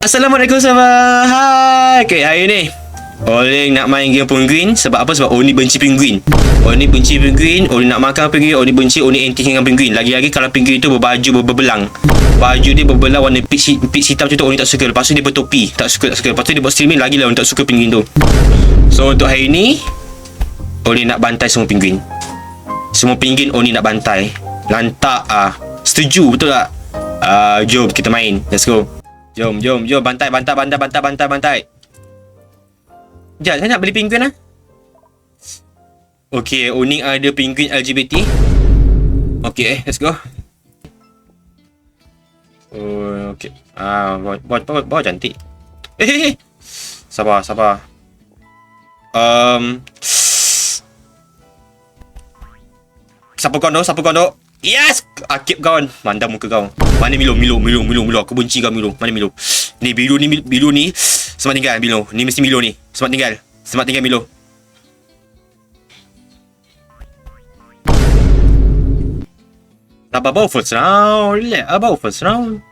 Assalamualaikum sahabat. Hai. Okay, hari ni Oli nak main game penguin. Sebab apa? Sebab Oni benci penguin. Oni benci penguin. Oni nak makan penguin. Oni benci. Oni anti dengan penguin. Lagi-lagi kalau penguin tu berbaju berbelang. Baju dia berbelang warna peach hitam macam tu Oni tak suka. Lepas tu dia bertopi. Tak suka. Lepas tu dia buat streaming. Lagilah Oni tak suka penguin tu. So untuk hari ni Oni nak bantai semua penguin. Semua penguin Oni nak bantai. Lantak setuju betul tak? Jom kita main. Let's go. Jom. Bantai. Sekejap, saya nak beli penguin lah. Okay, Oni ada penguin LGBT. Okay, let's go. Oh, okay. Bawah cantik. Sabar. Siapa kau dok? Yes! Akib kawan. Mandam muka kau. Mana Milo? Aku benci kau Milo. Mana Milo? Ni biru ni. Selamat tinggal Milo. Ni mesti Milo ni. Selamat tinggal Milo. Bawa first round. Relax. Bawa first round.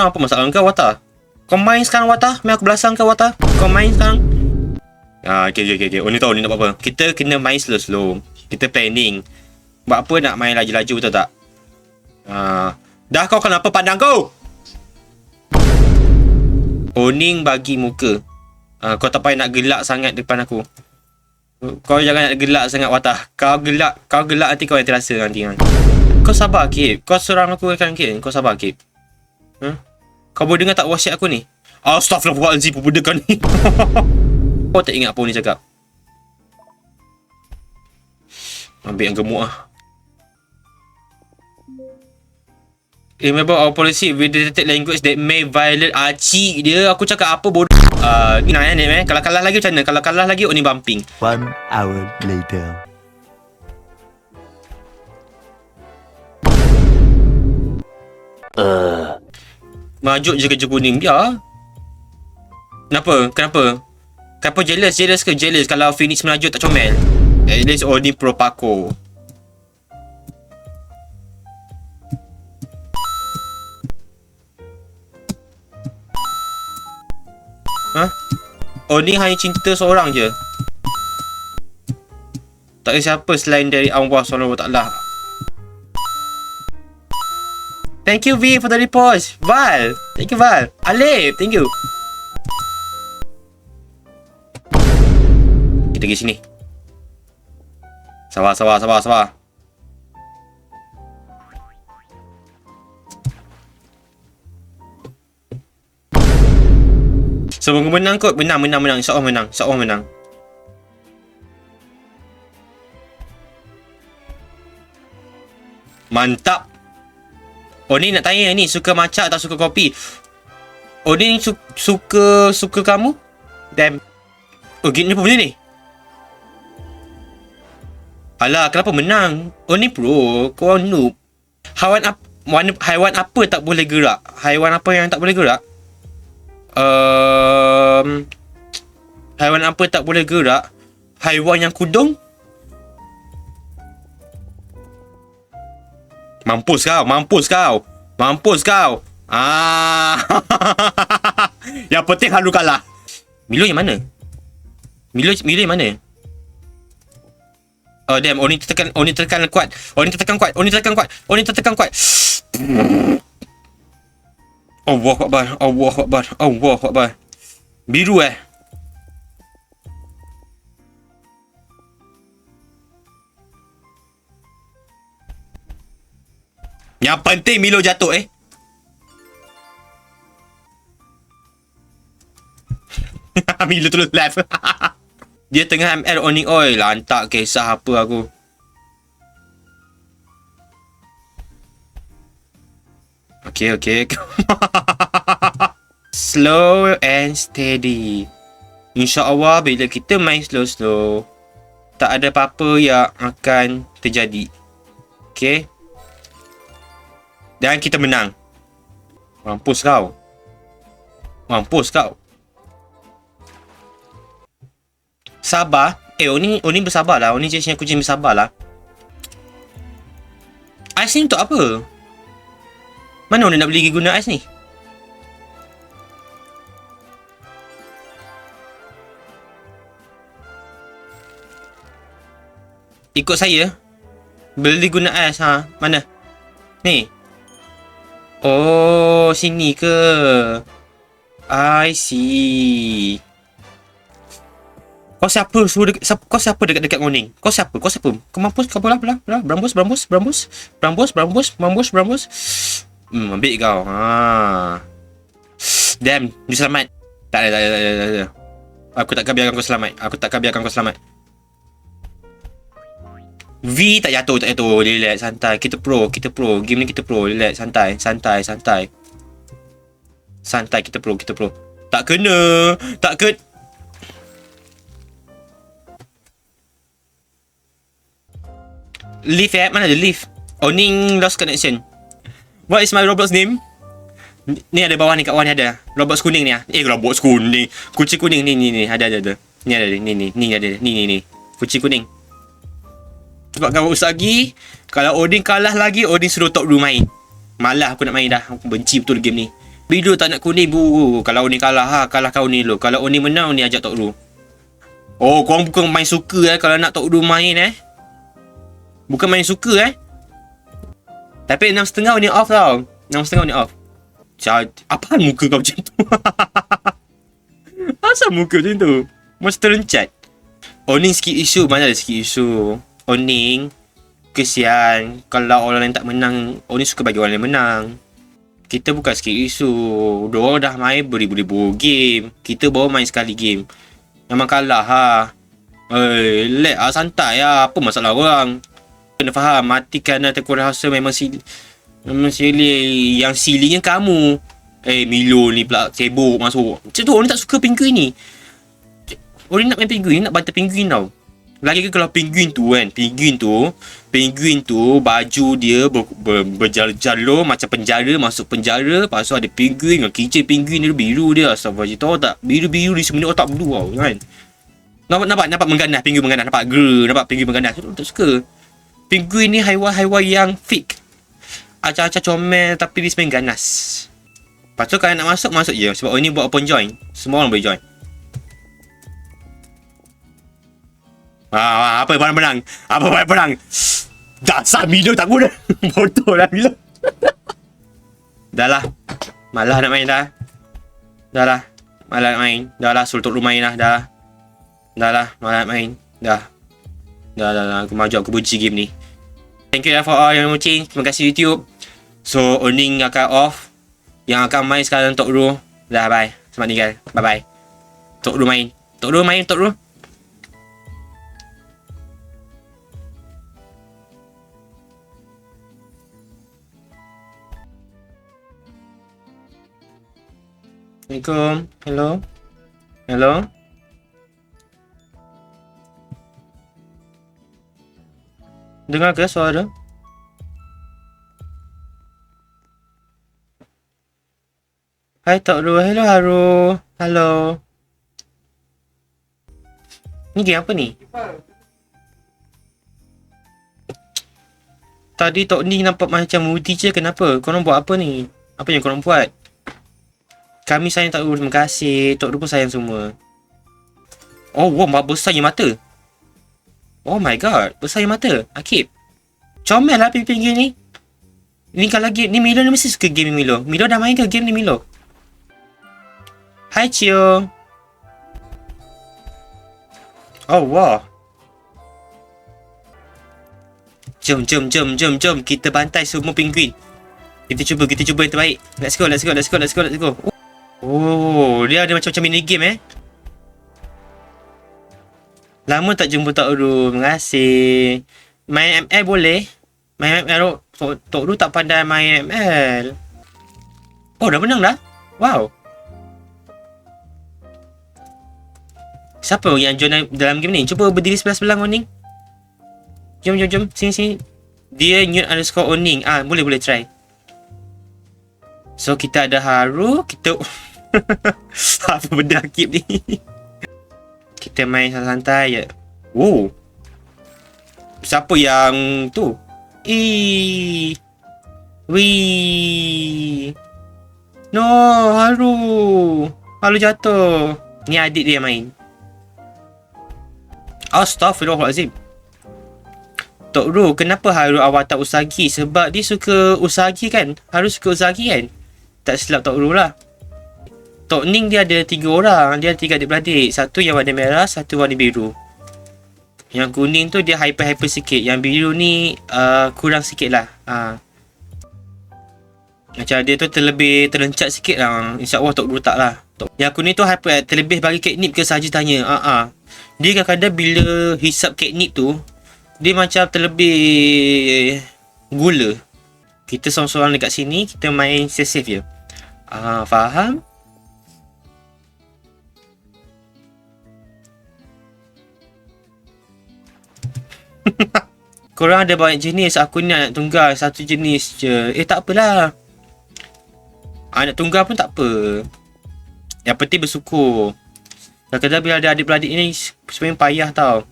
Apa masalah kau Wata? Kau main sekarang Wata? Main aku belasang kau Wata? Kau main sekarang? Okay. Oni tahu ni nak buat apa. Kita kena main slow. Kita planning. Buat apa nak main laju-laju betul tak? Dah kau kenapa pandang kau? Oning bagi muka. Kau tak payah nak gelak sangat depan aku. Kau jangan nak gelak sangat Watah. Kau gelak nanti kau yang terasa nanti kan. Kau sabar Kip. Kau serang aku kan Kip. Kau sabar Kip. Kau boleh dengar tak wasiat aku ni? Astaghfirullahaladzim budak kau ni. Kau tak ingat apa ni cakap? Ambil yang gemuk lah. Remember our policy with detected language that may violate cik dia. Aku cakap apa bodoh. Kalau kalah lagi macam mana? Kalau kalah lagi Oni bumping. 1 hour later. Majuk je kerja kuning. Ya. Kenapa jealous ke? Jealous kalau Phoenix merajuk tak comel. At least Oni pro parkour. Oni hanya cinta seorang je. Tak ada siapa selain dari Allah SWT. Thank you V for the repost. Val. Thank you Val. Alif. Thank you. Kita pergi sini. Sabar. Semoga menang kot. Menang. InsyaAllah menang. Mantap. Oni nak tanya ni, suka matcha atau suka kopi? Oni ni suka kamu? Damn. Oh, gini apa benda ni? Alah, kenapa menang? Oni pro, kau noob. Haiwan apa tak boleh gerak? Haiwan apa yang tak boleh gerak? Haiwan apa tak boleh gerak? Haiwan yang kudung? Mampus kau. Yang penting Haru kalah. Milo yang mana? Milo yang mana? Oh damn, Oni tertekan kuat. Oni tertekan kuat. Allahu Akbar. Biru Yang penting Milo jatuh Milo terus left. Dia tengah ML Oni oil. Lantak kisah apa aku. Okay. Slow and steady. InsyaAllah bila kita main slow, tak ada apa-apa yang akan terjadi. Okay. Dan kita menang. Mampus kau. Sabar. Oni bersabar lah. Oni jenis kucing bersabar lah. Ais ni untuk apa? Mana Oni nak beli guna ais ni? Ikut saya. Beli guna ais ha. Mana? Ni. Oh, sini ke? I see. Kau siapa suruh kau siapa dekat Oning? Kau siapa? Kau mampus kau bola. Berambus. Ambil kau. Ha. Damn, dia selamat. Tak ada. Aku takkan biarkan kau selamat. V tak jatuh. Relax, santai. Kita pro. Game ni kita pro. Relax, santai. Santai, kita pro. Tak kena. Leave mana ada leave? Oning lost connection. What is my Roblox name? Ni ada bawah ni, kat bawah ni ada. Roblox kuning ni ah. Roblox kuning. Kucing kuning ni. Ada. Ni ada. Ni. Kucing kuning. Sebab kau usah lagi. Kalau Odin kalah lagi, Odin suruh top 2 main. Malah aku nak main dah. Aku benci betul game ni. Video tak nak kuning bu. Kalau Odin kalah kalah kau ni lo. Kalau Odin menang, Odin ajak top 2. Oh, korang bukan main suka kalau nak top 2 main Bukan main suka Tapi 6.5 Odin off tau. 6.5 Odin off. Apaan muka kau macam tu? Asal muka macam tu? Macam terencat. Oning skip isu. Mana ada skip isu? Oning kesian. Kalau orang lain tak menang, Oning suka bagi orang lain menang. Kita bukan skip isu. Diorang dah main beribu-ribu game. Kita baru main sekali game. Memang kalah let santai apa masalah orang. Kena faham, matikan tekor rasa memang silly. Yang sillynya kamu. Milo ni pula sibuk masuk. Macam tu orang tak suka penguin ni. Orang nak main penguin, nak bantai penguin tau. Lagi kalau penguin tu baju dia berjalur macam penjara, masuk penjara. Lepas tu ada penguin dengan kicin penguin dia biru dia. Astagfirullah, tahu tak? Biru-biru di sebenarnya otak blue tau kan. Nampak mengganas, penguin mengganas. Nampak penguin mengganas. Tu tak suka. Penguin ni haiwan yang fake. Acah-acah comel tapi dia sebenarnya ganas. Lepas tu kalau nak masuk je. Sebab ni buat open join. Semua orang boleh join. Apa yang perang? Dasar Milo tak guna. Bodoh lah Milo. Dah lah. Malah nak main dah. Malah nak main. Dah lah, suruh tok rumah main dah. Dah lah, malah nak main. Dah. Aku maju, aku benci game ni. Thank you for all yang watching. Terima kasih YouTube. So, Oning akan off. Yang akan main sekarang Tok Ru. Dah, bye. Selamat tinggal. Bye-bye. Tok Ru main. Assalamualaikum. Hello. Dengar ke suara? Hai Tok Ru. Hello Haru. Hello. Ni game apa ni? Tadi Tok Ni nampak macam moody je. Kenapa? Korang buat apa ni? Apa yang korang buat? Kami sayang Tok Ru. Terima kasih. Tok Ru pun sayang semua. Oh, wow, besarnya mata. Oh my god, besarnya mata. Akib. Comel lah pinggir ni. Ni kalau game ni Milo ni mesti suka game ni Milo. Milo dah main ke game ni Milo? Hai Cio. Oh wow. Jom. Kita bantai semua penguin. Kita cuba yang terbaik. Let's go. Oh, dia ada macam mini game Lama tak jumpa Tok Ru. Terima kasih. Main ML boleh? Main ML Tok Ru tak pandai main ML. Oh, dah menang dah? Wow. Siapa yang join dalam game ni? Cuba berdiri sebelah-sebelah Oning. Jom. Sini. Dia _Oning. Boleh try. So, kita ada Haru. Kita... Apa benda Akib ni? Kita main santai je. Oh. Siapa yang tu? Wih. No, Haru jatuh. Ni adik dia main. Astaghfirullahalazim. Tok Ro, kenapa Haru awak tak Usagi? Sebab dia suka Usagi kan? Haru suka Usagi kan? Tak silap Tok Ro lah. Tok Ning dia ada 3 orang. Dia ada 3 adik-beradik. Satu yang warna merah, satu warna biru. Yang kuning tu dia hyper-hyper sikit. Yang biru ni kurang sikit lah. Macam dia tu terlebih terlencat sikit lah. InsyaAllah Tok Ro tak lah. Yang kuning tu hyper terlebih bagi catnip ke sahaja tanya. Dia kadang-kadang bila hisap catnip tu, dia macam terlebih gula. Kita seorang-seorang dekat sini, kita main safe-safe je. Faham? Korang ada banyak jenis, aku ni anak tunggal, satu jenis je. Tak apalah. Anak tunggal pun tak apa. Yang penting bersyukur. Kadang-kadang bila ada adik-beradik ni, sebenarnya payah tau.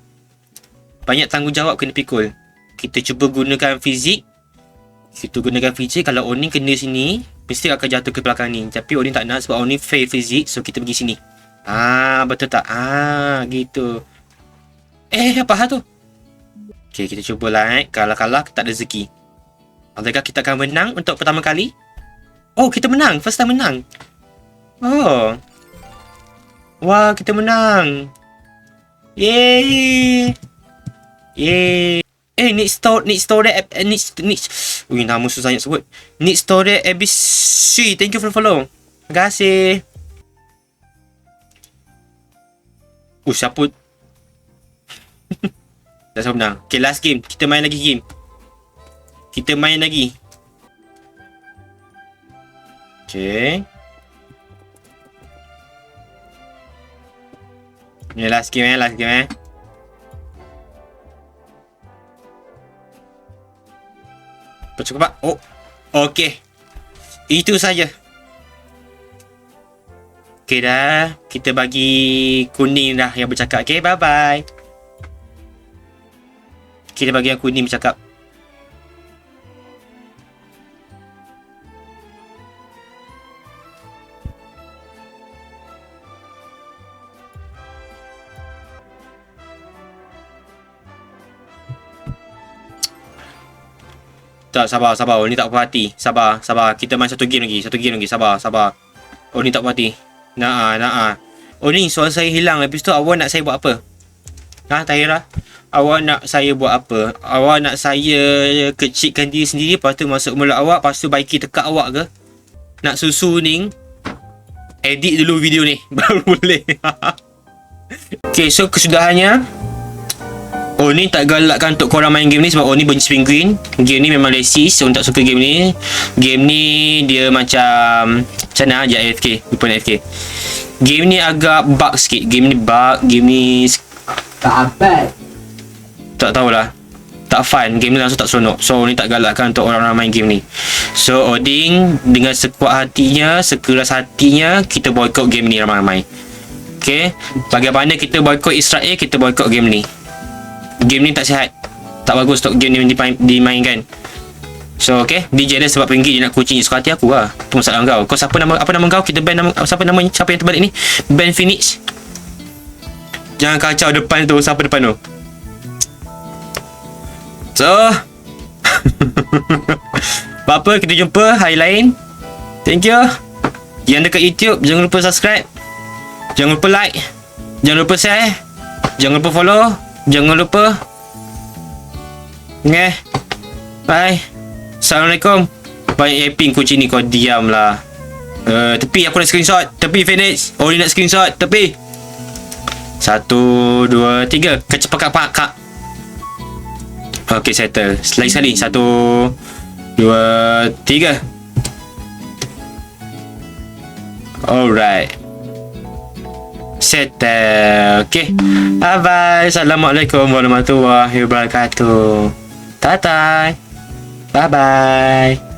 Banyak tanggungjawab kena pikul. Kita cuba gunakan fizik. Kalau Oni kena sini, mesti akan jatuh ke belakang ni. Tapi Oni tak nak sebab Oni fail fizik. So kita pergi sini. Betul tak? Gitu. Apa hal tu? Okay, kita cuba lah. Kalau kalah, tak ada rezeki. Adakah kita akan menang untuk pertama kali? Oh, kita menang. First time menang. Oh. Wah, kita menang. Yeay. Need store nama susah nak sebut. Need store ABC. Thank you for follow. Terima kasih. Siapa? Tak siapa menang. Okay, last game. Kita main lagi game. Okay. Ni last game. Percakapan. Okay. Itu saja. Okay dah. Kita bagi kuning dah yang bercakap. Okay, bye-bye. Kita bagi yang kuning bercakap. Tak, sabar. Oh, ni tak puas hati. Sabar. Kita main satu game lagi. Sabar. Oh, ni tak puas hati. Nak. Oh, ni soal saya hilang. Lepas tu awak nak saya buat apa? Tahira? Awak nak saya buat apa? Awak nak saya kecilkan diri sendiri, lepas tu masuk mulut awak, lepas tu baiki tekak awak ke? Nak susu ni? Edit dulu video ni. Baru boleh. Okay, so kesudahannya, Oni tak galakkan untuk korang main game ni sebab Oni benci penguin. Game ni memang lesis. Oni tak suka game ni. Game ni dia macam mana je AFK. Lupa nak AFK. Game ni agak bug sikit. Game ni tak apa. Tak tahulah. Tak fun. Game ni langsung tak seronok. So Oni tak galakkan untuk orang-orang main game ni. So Odin dengan sekuat hatinya, sekeras hatinya, kita boycott game ni ramai-ramai. Okay. Bagaimana kita boycott Israel, kita boycott game ni. Game ni tak sihat. Tak bagus untuk game ni dimainkan. So okay, dia jealous sebab ringgit dia nak kucing. Suka hati aku lah. Itu masalah kau. Kau apa nama kau? Kita ban nama, siapa yang terbalik ni? Ban Phoenix. Jangan kacau depan tu. Siapa depan tu? So apa-apa, kita jumpa hari lain. Thank you. Yang dekat YouTube, jangan lupa subscribe, jangan lupa like, jangan lupa share, jangan lupa follow, jangan lupa. Okay, bye. Assalamualaikum. Banyak yaping kucing ni, kau diam lah. Tepi, aku nak screenshot. Tepi Phoenix. Oh, dia nak screenshot. Tepi. 1, 2, 3. Kecepak-pak. Okay, settle. Lagi sekali. 1, 2, 3. Alright. Settle. Okay. Bye-bye. Assalamualaikum warahmatullahi wabarakatuh. Bye-bye. Bye-bye.